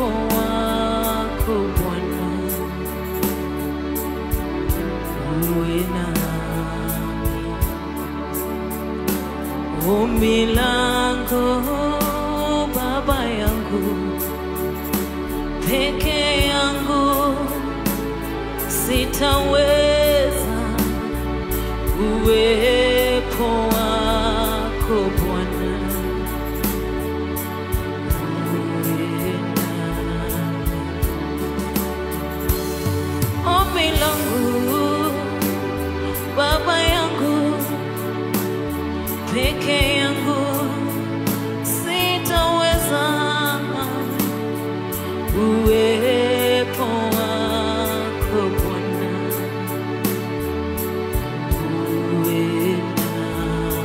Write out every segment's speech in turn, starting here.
wako Bwana, uwe nami. Ombi langu Baba yangu, peke yangu sitaweza, uwepo wako Bwana, uwe nami. Ombi langu Baba yangu, peke yangu sitaweza, uwepo wako Bwana, uwe nami.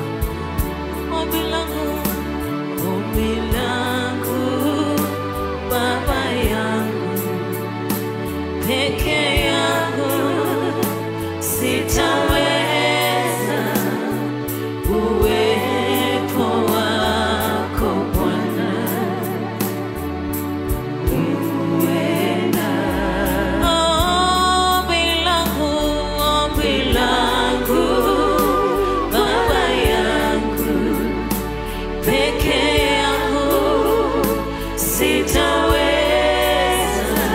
Ombi langu Baba yangu, peke yangu sitaweza, uwepo wako Bwana, uwe nami. Ombi langu Baba yangu, peke yangu sitaweza,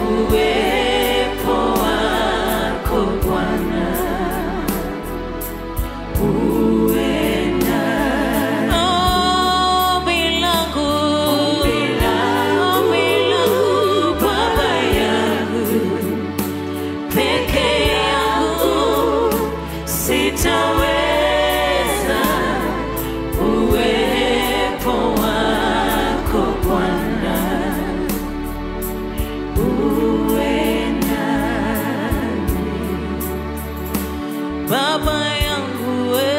uwepo wako Bwana, uwe nami. Ombi langu Baba yangu, peke yangu sitaweza, uwepo wako Bwana, uwe nami. Baba yangu we,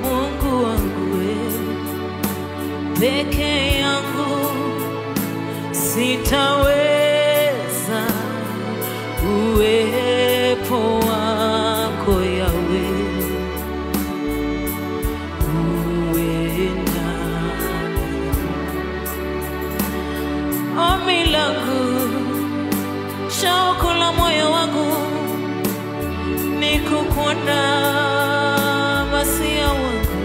Mungu wangu we, peke yangu sitaweza, uwepo wako Yawe, uwe nami. Ombi langu, shauku la moyo wangu ni kukuona Masia wangu,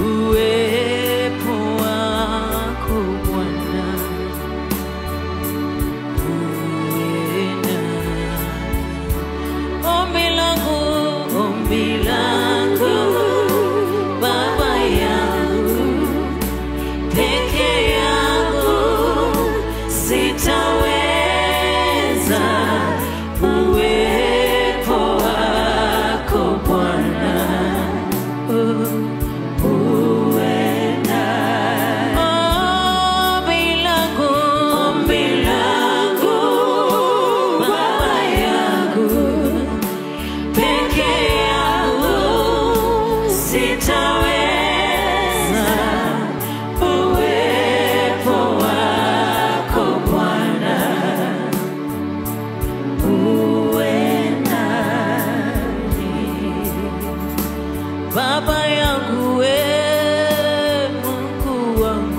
uwepo wako Bwana, uwe nami. Ombi langu Baba yangu, peke yangu sitaweza, uwepo wako Bwana, uwe nami. Ombi langu Baba yangu, peke yangu sitaweza, uwepo wako Bwana, uwe nami. Baba yangu we, Mungu wangu